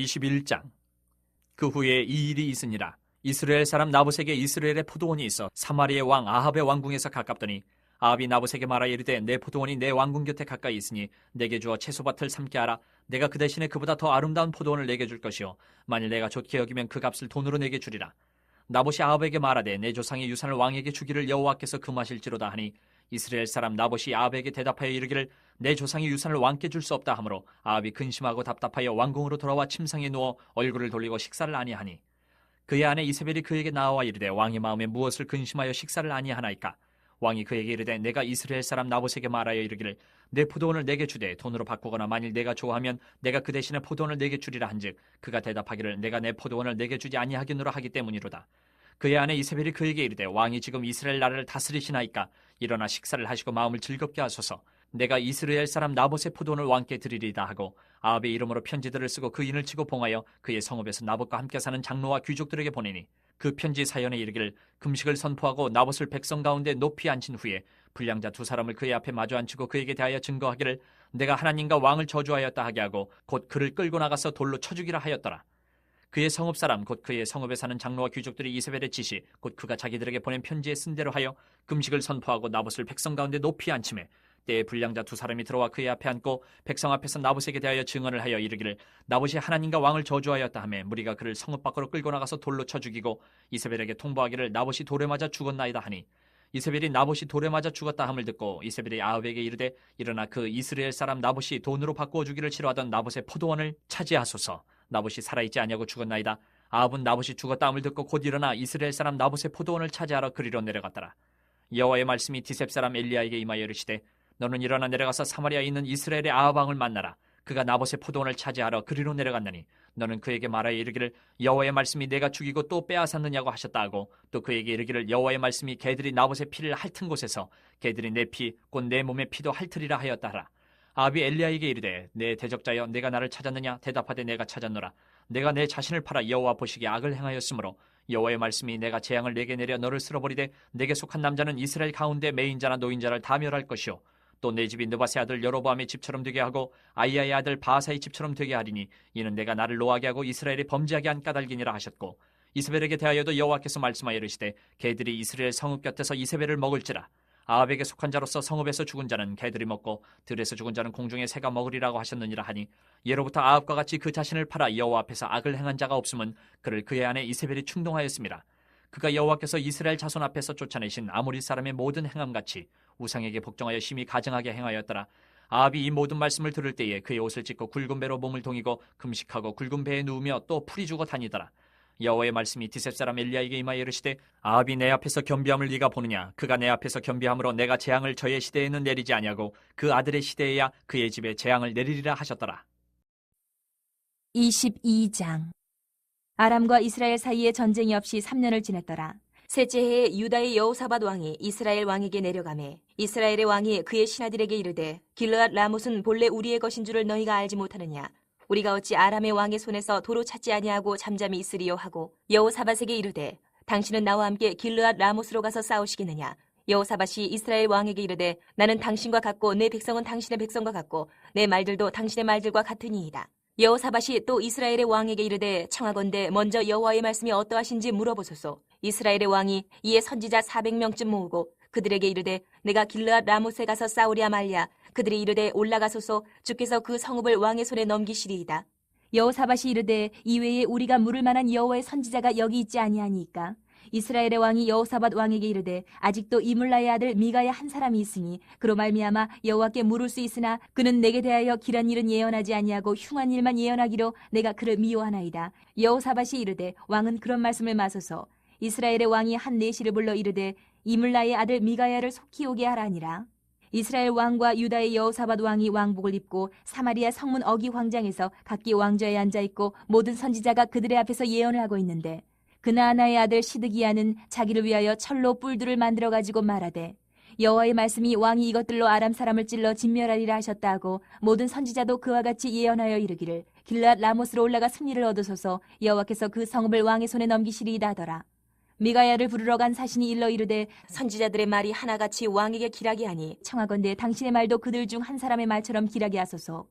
21장. 그 후에 이 일이 있으니라. 이스라엘 사람 나봇에게 이스라엘의 포도원이 있어 사마리아의 왕 아합의 왕궁에서 가깝더니 아합이 나봇에게 말하여 이르되 내 포도원이 내 왕궁 곁에 가까이 있으니 내게 주어 채소밭을 삼게 하라. 내가 그 대신에 그보다 더 아름다운 포도원을 내게 줄 것이요 만일 내가 좋게 여기면 그 값을 돈으로 내게 주리라. 나봇이 아합에게 말하되 내 조상의 유산을 왕에게 주기를 여호와께서 금하실지로다 하니 이스라엘 사람 나봇이 아합에게 대답하여 이르기를 내 조상의 유산을 왕께 줄 수 없다 하므로 아합이 근심하고 답답하여 왕궁으로 돌아와 침상에 누워 얼굴을 돌리고 식사를 아니하니 그의 아내 이세벨이 그에게 나와 이르되 왕의 마음에 무엇을 근심하여 식사를 아니하나이까. 왕이 그에게 이르되 내가 이스라엘 사람 나봇에게 말하여 이르기를 내 포도원을 내게 주되 돈으로 바꾸거나 만일 내가 좋아하면 내가 그 대신에 포도원을 내게 주리라 한즉 그가 대답하기를 내가 내 포도원을 내게 주지 아니하겠노라 하기 때문이로다. 그의 아내 이세벨이 그에게 이르되 왕이 지금 이스라엘 나라를 다스리시나이까. 일어나 식사를 하시고 마음을 즐겁게 하소서. 내가 이스라엘 사람 나봇의 포도원을 왕께 드리리다 하고 아합의 이름으로 편지들을 쓰고 그 인을 치고 봉하여 그의 성읍에서 나봇과 함께 사는 장로와 귀족들에게 보내니 그 편지 사연에 이르기를 금식을 선포하고 나봇을 백성 가운데 높이 앉힌 후에 불량자 두 사람을 그의 앞에 마주 앉히고 그에게 대하여 증거하기를 내가 하나님과 왕을 저주하였다 하게 하고 곧 그를 끌고 나가서 돌로 쳐 죽이라 하였더라. 그의 성읍 사람 곧 그의 성읍에 사는 장로와 귀족들이 이세벨의 지시 곧 그가 자기들에게 보낸 편지에 쓴 대로 하여 금식을 선포하고 나봇을 백성 가운데 높이 앉히매 때에 불량자 두 사람이 들어와 그의 앞에 앉고 백성 앞에서 나봇에게 대하여 증언을 하여 이르기를 나봇이 하나님과 왕을 저주하였다 하며 무리가 그를 성읍 밖으로 끌고 나가서 돌로 쳐 죽이고 이세벨에게 통보하기를 나봇이 돌에 맞아 죽었나이다 하니 이세벨이 나봇이 돌에 맞아 죽었다 함을 듣고 이세벨이 아합에게 이르되 일어나 그 이스라엘 사람 나봇이 돈으로 바꾸어 주기를 싫어하던 나봇의 포도원을 차지하소서. 나봇이 살아있지 아니하고 죽었나이다. 아합은 나봇이 죽었다 함을 듣고 곧 일어나 이스라엘 사람 나봇의 포도원을 차지하러 그리로 내려갔더라. 여호와의 말씀이 디셉 사람 엘리야에게 임하여 이르시되 너는 일어나 내려가서 사마리아에 있는 이스라엘의 아합 왕을 만나라. 그가 나봇의 포도원을 차지하러 그리로 내려갔나니 너는 그에게 말하여 이르기를 여호와의 말씀이 내가 죽이고 또 빼앗았느냐고 하셨다 하고 또 그에게 이르기를 여호와의 말씀이 개들이 나봇의 피를 핥은 곳에서 개들이 내 피 곧 내 몸의 피도 핥으리라 하였다 하라. 아합이 엘리야에게 이르되 내 대적자여 내가 나를 찾았느냐. 대답하되 내가 찾았노라. 내가 내 자신을 팔아 여호와 보시기에 악을 행하였으므로 여호와의 말씀이 내가 재앙을 내게 내려 너를 쓸어버리되 내게 속한 남자는 이스라엘 가운데 매인자나 노인자를 다 멸할 것이요 또 내 집이 느바스의 아들 여로보암의 집처럼 되게 하고 아이야의 아들 바하사의 집처럼 되게 하리니 이는 내가 나를 노하게 하고 이스라엘이 범죄하게 한 까닭이니라 하셨고 이세벨에게 대하여도 여호와께서 말씀하여 이르시되 개들이 이스라엘 성읍 곁에서 이세벨을 먹을지라. 아합에게 속한 자로서 성읍에서 죽은 자는 개들이 먹고 들에서 죽은 자는 공중의 새가 먹으리라고 하셨느니라 하니 예로부터 아합과 같이 그 자신을 팔아 여호와 앞에서 악을 행한 자가 없음은 그를 그의 아내 이세벨이 충동하였습니다. 그가 여호와께서 이스라엘 자손 앞에서 쫓아내신 아모리 사람의 모든 행함같이 우상에게 복종하여 심히 가증하게 행하였더라. 아합이 이 모든 말씀을 들을 때에 그의 옷을 찢고 굵은 배로 몸을 동이고 금식하고 굵은 배에 누우며 또 풀이 죽어 다니더라. 여호와의 말씀이 디셉 사람 엘리야에게 임하여 이르시되 아합이 내 앞에서 겸비함을 네가 보느냐. 그가 내 앞에서 겸비함으로 내가 재앙을 저의 시대에는 내리지 아니하고 그 아들의 시대에야 그의 집에 재앙을 내리리라 하셨더라. 22장. 아람과 이스라엘 사이에 전쟁이 없이 3년을 지냈더라. 셋째 해에 유다의 여호사밧 왕이 이스라엘 왕에게 내려가매 이스라엘의 왕이 그의 신하들에게 이르되 길르앗 라못은 본래 우리의 것인 줄을 너희가 알지 못하느냐. 우리가 어찌 아람의 왕의 손에서 도로 찾지 아니하고 잠잠히 있으리요 하고 여호사밧에게 이르되 당신은 나와 함께 길르앗 라못으로 가서 싸우시겠느냐. 여호사밧이 이스라엘 왕에게 이르되 나는 당신과 같고 내 백성은 당신의 백성과 같고 내 말들도 당신의 말들과 같으니이다. 여호사밧이 또 이스라엘의 왕에게 이르되 청하건대 먼저 여호와의 말씀이 어떠하신지 물어보소서. 이스라엘의 왕이 이에 선지자 400명쯤 모으고 그들에게 이르되 내가 길르앗 라못에 가서 싸우랴 말랴. 그들이 이르되 올라가소서. 주께서 그 성읍을 왕의 손에 넘기시리이다. 여호사밧이 이르되 이외에 우리가 물을 만한 여호와의 선지자가 여기 있지 아니하니까. 이스라엘의 왕이 여호사밧 왕에게 이르되 아직도 이물라의 아들 미가야 한 사람이 있으니 그로 말미암아 여호와께 물을 수 있으나 그는 내게 대하여 길한 일은 예언하지 아니하고 흉한 일만 예언하기로 내가 그를 미워하나이다. 여호사밧이 이르되 왕은 그런 말씀을 마소서. 이스라엘의 왕이 한 내시를 불러 이르되 이물라의 아들 미가야를 속히 오게 하라니라. 이스라엘 왕과 유다의 여호사밧 왕이 왕복을 입고 사마리아 성문 어기 광장에서 각기 왕좌에 앉아있고 모든 선지자가 그들의 앞에서 예언을 하고 있는데 그나아나의 아들 시드기야는 자기를 위하여 철로 뿔들을 만들어 가지고 말하되 여호와의 말씀이 왕이 이것들로 아람 사람을 찔러 진멸하리라 하셨다 하고 모든 선지자도 그와 같이 예언하여 이르기를 길르앗 라못으로 올라가 승리를 얻으소서. 여호와께서 그 성읍을 왕의 손에 넘기시리이다 하더라. 미가야를 부르러 간 사신이 일러 이르되 선지자들의 말이 하나같이 왕에게 길하게 하니 청하건대 당신의 말도 그들 중 한 사람의 말처럼 길하게 하소서.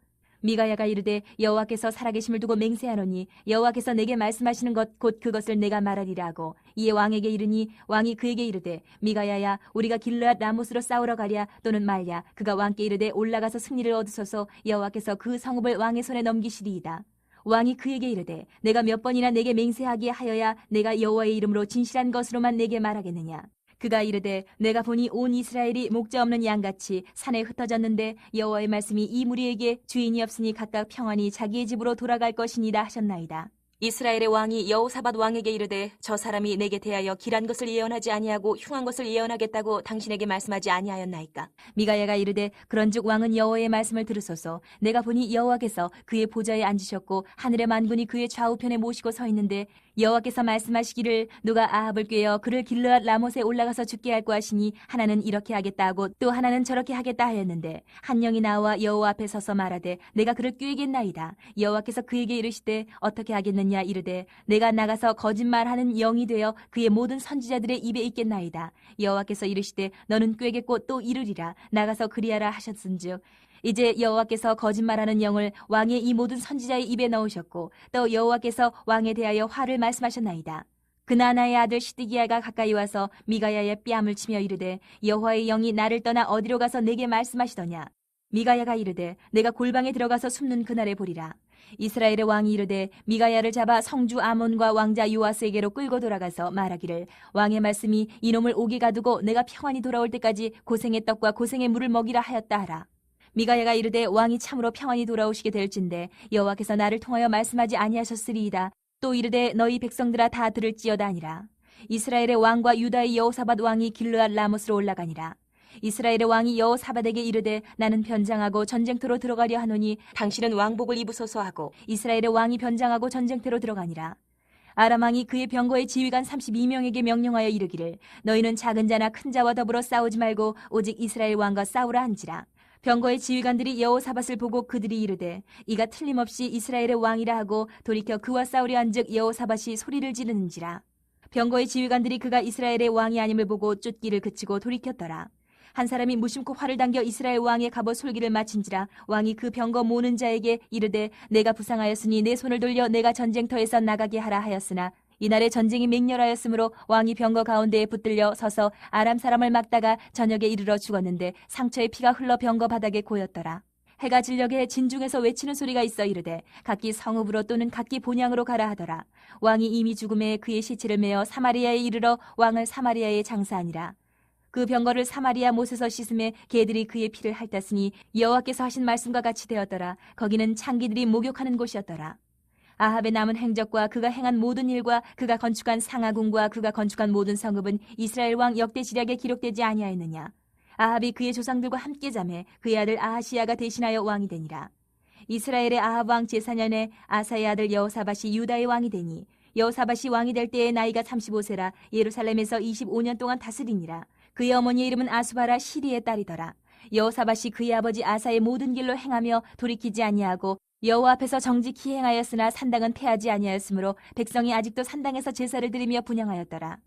미가야가 이르되 여호와께서 살아계심을 두고 맹세하노니 여호와께서 내게 말씀하시는 것 곧 그것을 내가 말하리라 하고 이에 왕에게 이르니 왕이 그에게 이르되 미가야야 우리가 길르앗 라못으로 싸우러 가랴 또는 말랴. 그가 왕께 이르되 올라가서 승리를 얻으소서. 여호와께서 그 성읍을 왕의 손에 넘기시리이다. 왕이 그에게 이르되 내가 몇 번이나 내게 맹세하게 하여야 내가 여호와의 이름으로 진실한 것으로만 내게 말하겠느냐. 그가 이르되 내가 보니 온 이스라엘이 목자 없는 양같이 산에 흩어졌는데 여호와의 말씀이 이 무리에게 주인이 없으니 각각 평안히 자기의 집으로 돌아갈 것이니라 하셨나이다. 이스라엘의 왕이 여호사밧 왕에게 이르되 저 사람이 내게 대하여 길한 것을 예언하지 아니하고 흉한 것을 예언하겠다고 당신에게 말씀하지 아니하였나이까. 미가야가 이르되 그런즉 왕은 여호와의 말씀을 들으소서. 내가 보니 여호와께서 그의 보좌에 앉으셨고 하늘의 만군이 그의 좌우편에 모시고 서 있는데 여호와께서 말씀하시기를 누가 아합을 꾀어 그를 길르앗 라못에 올라가서 죽게 할고 하시니 하나는 이렇게 하겠다 하고 또 하나는 저렇게 하겠다 하였는데 한 영이 나와 여호와 앞에 서서 말하되 내가 그를 꾀겠나이다. 여호와께서 그에게 이르시되 어떻게 하겠느냐 이르되 내가 나가서 거짓말하는 영이 되어 그의 모든 선지자들의 입에 있겠나이다. 여호와께서 이르시되 너는 꾀겠고 또 이르리라. 나가서 그리하라 하셨은즉 이제 여호와께서 거짓말하는 영을 왕의 이 모든 선지자의 입에 넣으셨고 또 여호와께서 왕에 대하여 화를 말씀하셨나이다. 그나나의 아들 시드기야가 가까이 와서 미가야의 뺨을 치며 이르되 여호와의 영이 나를 떠나 어디로 가서 내게 말씀하시더냐. 미가야가 이르되 내가 골방에 들어가서 숨는 그날에 보리라. 이스라엘의 왕이 이르되 미가야를 잡아 성주 아몬과 왕자 요아스에게로 끌고 돌아가서 말하기를 왕의 말씀이 이놈을 옥에 가두고 내가 평안히 돌아올 때까지 고생의 떡과 고생의 물을 먹이라 하였다 하라. 미가야가 이르되 왕이 참으로 평안히 돌아오시게 될진데 여호와께서 나를 통하여 말씀하지 아니하셨으리이다. 또 이르되 너희 백성들아 다 들을지어다 하니라. 이스라엘의 왕과 유다의 여호사밧 왕이 길르앗 라못으로 올라가니라. 이스라엘의 왕이 여호사밧에게 이르되 나는 변장하고 전쟁터로 들어가려 하노니 당신은 왕복을 입으소서 하고 이스라엘의 왕이 변장하고 전쟁터로 들어가니라. 아람 왕이 그의 병거의 지휘관 32명에게 명령하여 이르기를 너희는 작은 자나 큰 자와 더불어 싸우지 말고 오직 이스라엘 왕과 싸우라 한지라. 병거의 지휘관들이 여호사밧을 보고 그들이 이르되 이가 틀림없이 이스라엘의 왕이라 하고 돌이켜 그와 싸우려 한즉 여호사밧이 소리를 지르는지라. 병거의 지휘관들이 그가 이스라엘의 왕이 아님을 보고 쫓기를 그치고 돌이켰더라. 한 사람이 무심코 활을 당겨 이스라엘 왕의 갑옷 솔기를 맞힌지라. 왕이 그 병거 모는 자에게 이르되 내가 부상하였으니 내 손을 돌려 내가 전쟁터에서 나가게 하라 하였으나 이날에 전쟁이 맹렬하였으므로 왕이 병거 가운데에 붙들려 서서 아람 사람을 막다가 저녁에 이르러 죽었는데 상처의 피가 흘러 병거 바닥에 고였더라. 해가 질녘에 진중에서 외치는 소리가 있어 이르되 각기 성읍으로 또는 각기 본향으로 가라 하더라. 왕이 이미 죽음에 그의 시체를 메어 사마리아에 이르러 왕을 사마리아에 장사하니라. 그 병거를 사마리아 못에서 씻음에 개들이 그의 피를 핥았으니 여호와께서 하신 말씀과 같이 되었더라. 거기는 창기들이 목욕하는 곳이었더라. 아합의 남은 행적과 그가 행한 모든 일과 그가 건축한 상하궁과 그가 건축한 모든 성읍은 이스라엘 왕 역대지략에 기록되지 아니하였느냐. 아합이 그의 조상들과 함께 잠해 그의 아들 아하시야가 대신하여 왕이 되니라. 이스라엘의 아합 왕 제4년에 아사의 아들 여호사밧이 유다의 왕이 되니 여호사밧이 왕이 될 때의 나이가 35세라 예루살렘에서 25년 동안 다스리니라. 그의 어머니의 이름은 아수바라 시리의 딸이더라. 여호사밧이 그의 아버지 아사의 모든 길로 행하며 돌이키지 아니하고 여호와 앞에서 정직히 행하였으나 산당은 패하지 아니하였으므로 백성이 아직도 산당에서 제사를 드리며 분향하였더라.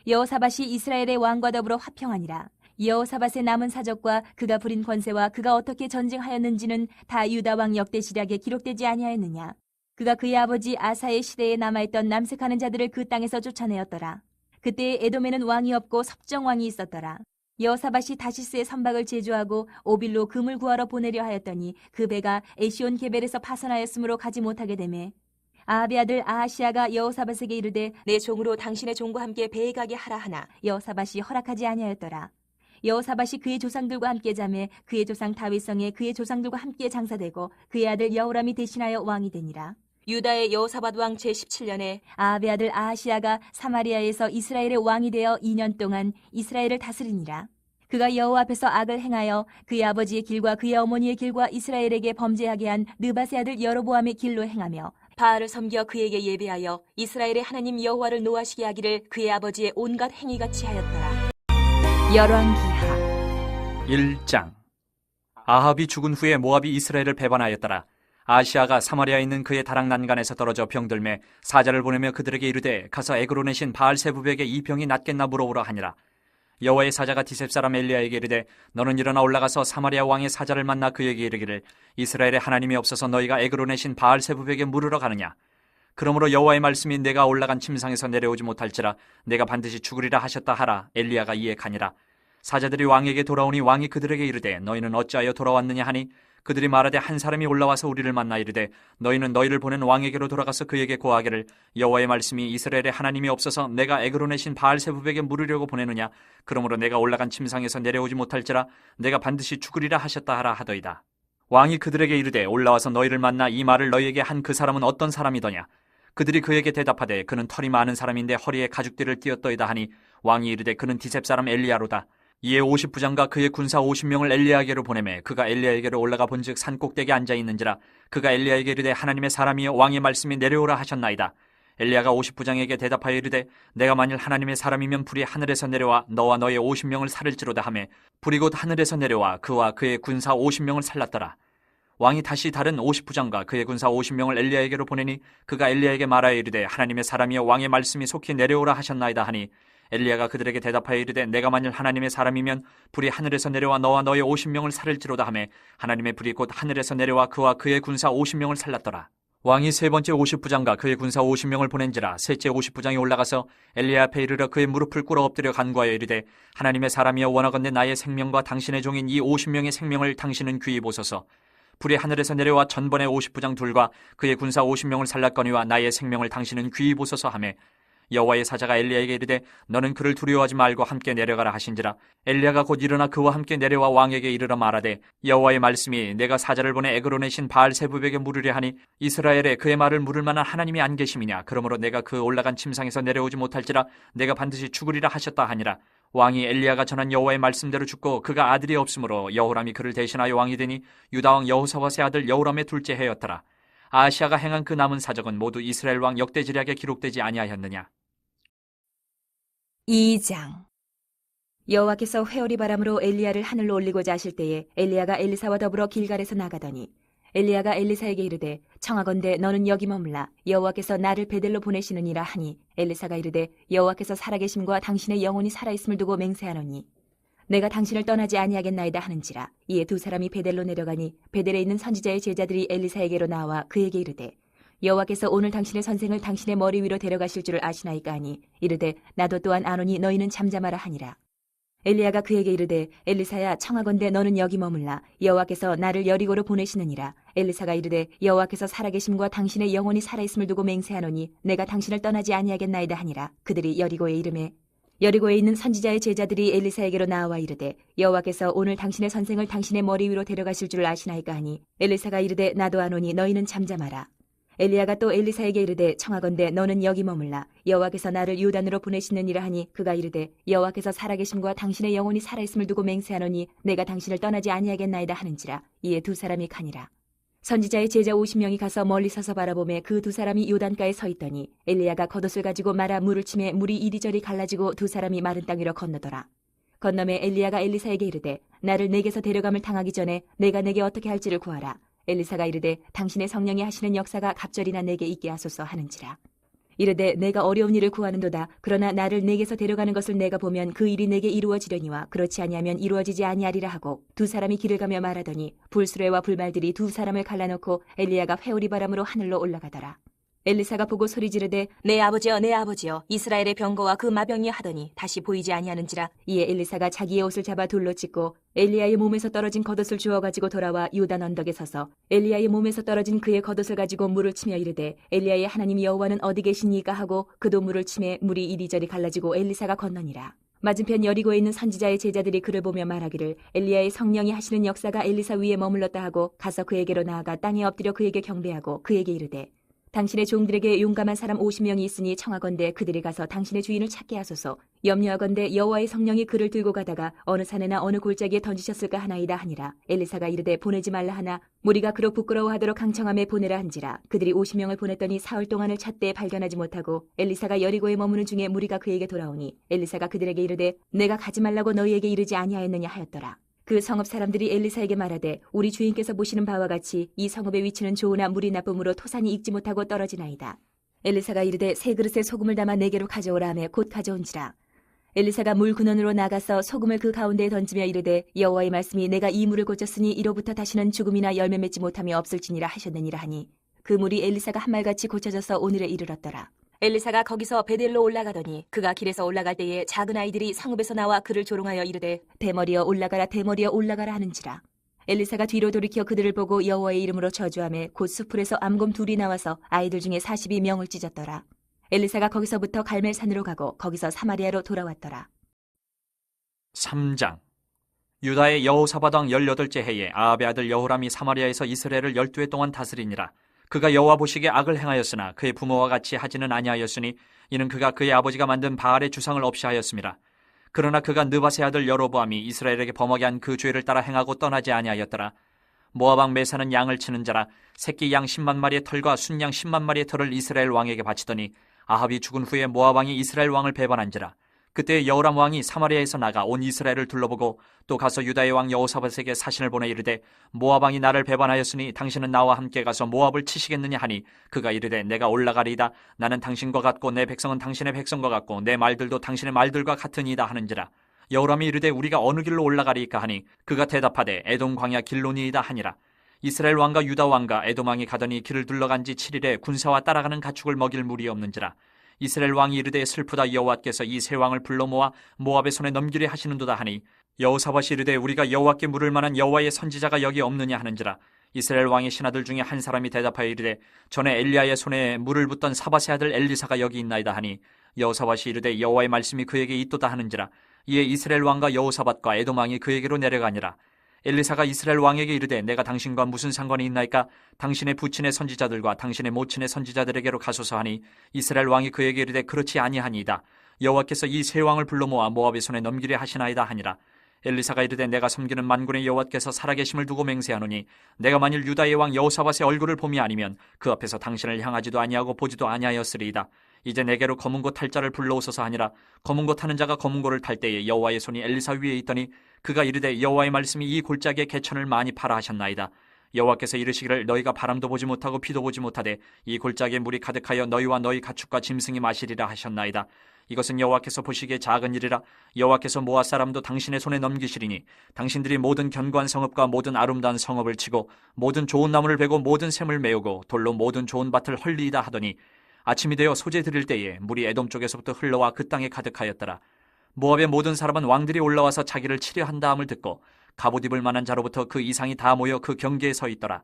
여호사밧이 이스라엘의 왕과 더불어 화평하니라. 여호사밧의 남은 사적과 그가 부린 권세와 그가 어떻게 전쟁하였는지는 다 유다 왕 역대시략에 기록되지 아니하였느냐. 그가 그의 아버지 아사의 시대에 남아있던 남색하는 자들을 그 땅에서 쫓아내었더라. 그때 에돔에는 왕이 없고 섭정왕이 있었더라. 여호사밧이 다시스의 선박을 제조하고 오빌로 금을 구하러 보내려 하였더니 그 배가 에시온 게벨에서 파선하였으므로 가지 못하게 되매 아합의 아들 아하시야가 여호사밧에게 이르되 내 종으로 당신의 종과 함께 배에 가게 하라 하나 여호사밧이 허락하지 아니하였더라. 여호사밧이 그의 조상들과 함께 잠에 그의 조상 다윗성에 그의 조상들과 함께 장사되고 그의 아들 여호람이 대신하여 왕이 되니라. 유다의 여호사밧 왕 제17년에 아합의 아들 아하시야가 사마리아에서 이스라엘의 왕이 되어 2년 동안 이스라엘을 다스리니라. 그가 여호와 앞에서 악을 행하여 그의 아버지의 길과 그의 어머니의 길과 이스라엘에게 범죄하게 한 느밧의 아들 여로보암의 길로 행하며 바알을 섬겨 그에게 예배하여 이스라엘의 하나님 여호와를 노하시게 하기를 그의 아버지의 온갖 행위같이 하였더라. 열왕기하 1장. 아합이 죽은 후에 모압이 이스라엘을 배반하였더라. 아시아가 사마리아에 있는 그의 다락 난간에서 떨어져 병들매 사자를 보내며 그들에게 이르되 가서 에그론의 신 바알세부백의 이 병이 낫겠나 물어보라 하니라. 여호와의 사자가 디셉 사람 엘리야에게 이르되 너는 일어나 올라가서 사마리아 왕의 사자를 만나 그에게 이르기를 이스라엘에 하나님이 없어서 너희가 액으로 내신 바알세붑에게 물으러 가느냐. 그러므로 여호와의 말씀이 내가 올라간 침상에서 내려오지 못할지라 내가 반드시 죽으리라 하셨다 하라. 엘리야가 이에 가니라. 사자들이 왕에게 돌아오니 왕이 그들에게 이르되 너희는 어찌하여 돌아왔느냐 하니 그들이 말하되 한 사람이 올라와서 우리를 만나 이르되 너희는 너희를 보낸 왕에게로 돌아가서 그에게 고하기를 여호와의 말씀이 이스라엘에 하나님이 없어서 내가 액으로 내신 바알세붑에게 물으려고 보내느냐. 그러므로 내가 올라간 침상에서 내려오지 못할지라 내가 반드시 죽으리라 하셨다 하라 하더이다. 왕이 그들에게 이르되 올라와서 너희를 만나 이 말을 너희에게 한 그 사람은 어떤 사람이더냐. 그들이 그에게 대답하되 그는 털이 많은 사람인데 허리에 가죽띠를 띠었더이다 하니 왕이 이르되 그는 디셉 사람 엘리야로다. 이에 50부장과 그의 군사 50명을 엘리야에게로 보내매 그가 엘리야에게로 올라가 본즉 산 꼭대기에 앉아 있는지라. 그가 엘리야에게 이르되 하나님의 사람이여 왕의 말씀이 내려오라 하셨나이다. 엘리야가 50부장에게 대답하여 이르되 내가 만일 하나님의 사람이면 불이 하늘에서 내려와 너와 너의 50명을 살릴지로다 하매 불이 곧 하늘에서 내려와 그와 그의 군사 50명을 살랐더라. 왕이 다시 다른 50부장과 그의 군사 50명을 엘리야에게로 보내니 그가 엘리야에게 말하여 이르되 하나님의 사람이여 왕의 말씀이 속히 내려오라 하셨나이다 하니 엘리야가 그들에게 대답하여 이르되 내가 만일 하나님의 사람이면 불이 하늘에서 내려와 너와 너의 50명을 살릴지로다 하매 하나님의 불이 곧 하늘에서 내려와 그와 그의 군사 50명을 살랐더라. 왕이 세 번째 50부장과 그의 군사 50명을 보낸지라 셋째 50부장이 올라가서 엘리야 앞에 이르러 그의 무릎을 꿇어 엎드려 간구하여 이르되 하나님의 사람이여 원하건대 나의 생명과 당신의 종인 이 50명의 생명을 당신은 귀히 보소서. 불이 하늘에서 내려와 전번의 50부장 둘과 그의 군사 50명을 살랐거니와 나의 생명을 당신은 귀히 보소서 하매 여호와의 사자가 엘리야에게 이르되 너는 그를 두려워하지 말고 함께 내려가라 하신지라. 엘리야가 곧 일어나 그와 함께 내려와 왕에게 이르러 말하되 여호와의 말씀이 내가 사자를 보내 액으로 내신 바알세붑에게 물으려 하니 이스라엘에 그의 말을 물을 만한 하나님이 안 계심이냐. 그러므로 내가 그 올라간 침상에서 내려오지 못할지라 내가 반드시 죽으리라 하셨다 하니라. 왕이 엘리야가 전한 여호와의 말씀대로 죽고 그가 아들이 없으므로 여호람이 그를 대신하여 왕이 되니 유다 왕 여호사밧의 아들 여호람의 둘째 해였더라. 아하시아가 행한 그 남은 사적은 모두 이스라엘 왕 역대지략에 기록되지 아니하였느냐. 2장. 여호와께서 회오리 바람으로 엘리야를 하늘로 올리고자 하실 때에 엘리야가 엘리사와 더불어 길갈에서 나가더니 엘리야가 엘리사에게 이르되 청하건대 너는 여기 머물라. 여호와께서 나를 베델로 보내시느니라 하니 엘리사가 이르되 여호와께서 살아계심과 당신의 영혼이 살아있음을 두고 맹세하노니 내가 당신을 떠나지 아니하겠나이다 하는지라. 이에 두 사람이 베델로 내려가니 베델에 있는 선지자의 제자들이 엘리사에게로 나와 그에게 이르되 여호와께서 오늘 당신의 선생을 당신의 머리 위로 데려가실 줄을 아시나이까 하니 이르되 나도 또한 아노니 너희는 잠잠하라 하니라. 엘리야가 그에게 이르되 엘리사야 청하건대 너는 여기 머물라. 여호와께서 나를 여리고로 보내시느니라. 엘리사가 이르되 여호와께서 살아계심과 당신의 영혼이 살아있음을 두고 맹세하노니 내가 당신을 떠나지 아니하겠나이다 하니라. 그들이 여리고에 이르매 여리고에 있는 선지자의 제자들이 엘리사에게로 나와 이르되 여호와께서 오늘 당신의 선생을 당신의 머리 위로 데려가실 줄을 아시나이까 하니 엘리사가 이르되 나도 아노니 너희는 잠잠하라. 엘리야가 또 엘리사에게 이르되 청하건대 너는 여기 머물라. 여호와께서 나를 요단으로 보내시느니라 하니 그가 이르되 여호와께서 살아계심과 당신의 영혼이 살아있음을 두고 맹세하노니 내가 당신을 떠나지 아니하겠나이다 하는지라. 이에 두 사람이 가니라. 선지자의 제자 50명이 가서 멀리 서서 바라보매 그 두 사람이 요단가에 서 있더니 엘리야가 겉옷을 가지고 말아 물을 치매 물이 이리저리 갈라지고 두 사람이 마른 땅 위로 건너더라. 건너매 엘리야가 엘리사에게 이르되 나를 내게서 데려감을 당하기 전에 내가 내게 어떻게 할지를 구하라. 엘리사가 이르되 당신의 성령이 하시는 역사가 갑절이나 내게 있게 하소서 하는지라. 이르되 내가 어려운 일을 구하는도다. 그러나 나를 내게서 데려가는 것을 내가 보면 그 일이 내게 이루어지려니와 그렇지 아니하면 이루어지지 아니하리라 하고 두 사람이 길을 가며 말하더니 불수레와 불말들이 두 사람을 갈라놓고 엘리야가 회오리 바람으로 하늘로 올라가더라. 엘리사가 보고 소리 지르되 내 아버지여 내 아버지여 이스라엘의 병거와 그 마병이 하더니 다시 보이지 아니하는지라. 이에 엘리사가 자기의 옷을 잡아 돌로 찢고 엘리야의 몸에서 떨어진 겉옷을 주워 가지고 돌아와 요단 언덕에 서서 엘리야의 몸에서 떨어진 그의 겉옷을 가지고 물을 치며 이르되 엘리야의 하나님 여호와는 어디 계시니까 하고 그도 물을 치매 물이 이리저리 갈라지고 엘리사가 건너니라. 맞은편 여리고에 있는 선지자의 제자들이 그를 보며 말하기를 엘리야의 성령이 하시는 역사가 엘리사 위에 머물렀다 하고 가서 그에게로 나아가 땅에 엎드려 그에게 경배하고 그에게 이르되 당신의 종들에게 용감한 사람 50명이 있으니 청하건대 그들이 가서 당신의 주인을 찾게 하소서. 염려하건대 여호와의 성령이 그를 들고 가다가 어느 산에나 어느 골짜기에 던지셨을까 하나이다 하니라. 엘리사가 이르되 보내지 말라 하나 무리가 그로 부끄러워하도록 강청함에 보내라 한지라. 그들이 50명을 보냈더니 사흘 동안을 찾되 발견하지 못하고 엘리사가 여리고에 머무는 중에 무리가 그에게 돌아오니 엘리사가 그들에게 이르되 내가 가지 말라고 너희에게 이르지 아니하였느냐 하였더라. 그 성읍 사람들이 엘리사에게 말하되 우리 주인께서 보시는 바와 같이 이 성읍의 위치는 좋으나 물이 나쁨으로 토산이 익지 못하고 떨어지나이다. 엘리사가 이르되 세 그릇에 소금을 담아 내게로 가져오라 하며 곧 가져온지라. 엘리사가 물 근원으로 나가서 소금을 그 가운데에 던지며 이르되 여호와의 말씀이 내가 이 물을 고쳤으니 이로부터 다시는 죽음이나 열매 맺지 못함이 없을지니라 하셨느니라 하니 그 물이 엘리사가 한 말같이 고쳐져서 오늘에 이르렀더라. 엘리사가 거기서 베델로 올라가더니 그가 길에서 올라갈 때에 작은 아이들이 성읍에서 나와 그를 조롱하여 이르되 대머리여 올라가라 대머리여 올라가라 하는지라. 엘리사가 뒤로 돌이켜 그들을 보고 여호와의 이름으로 저주하며 곧 수풀에서 암곰 둘이 나와서 아이들 중에 40이 명을 찢었더라. 엘리사가 거기서부터 갈멜산으로 가고 거기서 사마리아로 돌아왔더라. 3장. 유다의 여호사밧 왕 18째 해에 아합의 아들 여호람이 사마리아에서 이스라엘을 12해 동안 다스리니라. 그가 여호와 보시기에 악을 행하였으나 그의 부모와 같이 하지는 아니하였으니 이는 그가 그의 아버지가 만든 바알의 주상을 없이 하였음이라. 그러나 그가 느밧의 아들 여로보암이 이스라엘에게 범하게 한 그 죄를 따라 행하고 떠나지 아니하였더라. 모압 왕 메사는 양을 치는 자라 새끼 양 10만 마리의 털과 순양 10만 마리의 털을 이스라엘 왕에게 바치더니 아합이 죽은 후에 모압 왕이 이스라엘 왕을 배반한지라. 그때 여호람 왕이 사마리아에서 나가 온 이스라엘을 둘러보고 또 가서 유다의 왕 여호사밧에게 사신을 보내 이르되 모압 왕이 나를 배반하였으니 당신은 나와 함께 가서 모압을 치시겠느냐 하니 그가 이르되 내가 올라가리이다. 나는 당신과 같고 내 백성은 당신의 백성과 같고 내 말들도 당신의 말들과 같으니이다 하는지라. 여호람이 이르되 우리가 어느 길로 올라가리이까 하니 그가 대답하되 에돔 광야 길로니이다 하니라. 이스라엘 왕과 유다 왕과 에돔 왕이 가더니 길을 둘러간 지 7일에 군사와 따라가는 가축을 먹일 물이 없는지라. 이스라엘 왕이 이르되 슬프다 여호와께서 이 세 왕을 불러 모아 모압의 손에 넘기려 하시는도다 하니 여호사밧이 이르되 우리가 여호와께 물을 만한 여호와의 선지자가 여기 없느냐 하는지라. 이스라엘 왕의 신하들 중에 한 사람이 대답하여 이르되 전에 엘리야의 손에 물을 붓던 사밧의 아들 엘리사가 여기 있나이다 하니 여호사밧이 이르되 여호와의 말씀이 그에게 있도다 하는지라. 이에 이스라엘 왕과 여호사밧과 에돔 왕이 그에게로 내려가니라. 엘리사가 이스라엘 왕에게 이르되 내가 당신과 무슨 상관이 있나이까? 당신의 부친의 선지자들과 당신의 모친의 선지자들에게로 가소서 하니 이스라엘 왕이 그에게 이르되 그렇지 아니하니이다. 여호와께서 이 세 왕을 불러 모아 모압의 손에 넘기려 하시나이다 하니라. 엘리사가 이르되 내가 섬기는 만군의 여호와께서 살아계심을 두고 맹세하노니 내가 만일 유다의 왕 여호사밧의 얼굴을 봄이 아니면 그 앞에서 당신을 향하지도 아니하고 보지도 아니하였으리이다. 이제 내게로 검은 고 탈 자를 불러오소서 하니라. 검은 고 타는 자가 검은 고를 탈 때에 여호와의 손이 엘리사 위에 있더니 그가 이르되 여호와의 말씀이 이 골짜기에 개천을 많이 파라 하셨나이다. 여호와께서 이르시기를 너희가 바람도 보지 못하고 비도 보지 못하되 이 골짜기에 물이 가득하여 너희와 너희 가축과 짐승이 마시리라 하셨나이다. 이것은 여호와께서 보시기에 작은 일이라. 여호와께서 모압 사람도 당신의 손에 넘기시리니 당신들이 모든 견고한 성읍과 모든 아름다운 성읍을 치고 모든 좋은 나무를 베고 모든 샘을 메우고 돌로 모든 좋은 밭을 헐리이다 하더니 아침이 되어 소재 드릴 때에 물이 에돔 쪽에서부터 흘러와 그 땅에 가득하였더라. 모압의 모든 사람은 왕들이 올라와서 자기를 치려 한다함을 듣고 갑옷 입을 만한 자로부터 그 이상이 다 모여 그 경계에 서 있더라.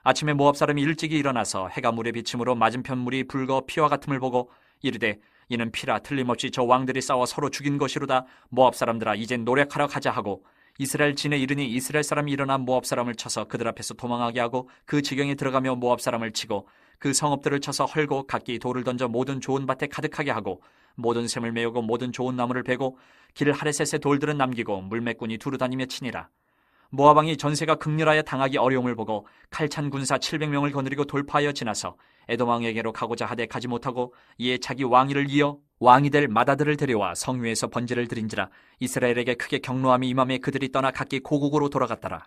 아침에 모압 사람이 일찍이 일어나서 해가 물에 비침으로 맞은편 물이 붉어 피와 같음을 보고 이르되 이는 피라 틀림없이 저 왕들이 싸워 서로 죽인 것이로다. 모압 사람들아 이젠 노력하러 가자 하고 이스라엘 진에 이르니 이스라엘 사람이 일어나 모압 사람을 쳐서 그들 앞에서 도망하게 하고 그 지경에 들어가며 모압 사람을 치고 그 성읍들을 쳐서 헐고 각기 돌을 던져 모든 좋은 밭에 가득하게 하고 모든 샘을 메우고 모든 좋은 나무를 베고 길 하레셋의 돌들은 남기고 물매꾼이 두루다니며 치니라. 모압 왕이 전세가 극렬하여 당하기 어려움을 보고 칼찬 군사 700명을 거느리고 돌파하여 지나서 에돔 왕에게로 가고자 하되 가지 못하고 이에 자기 왕위를 이어 왕이 될 맏아들을 데려와 성위에서 번제를 드린지라. 이스라엘에게 크게 경노함이 임함에 그들이 떠나 각기 고국으로 돌아갔더라.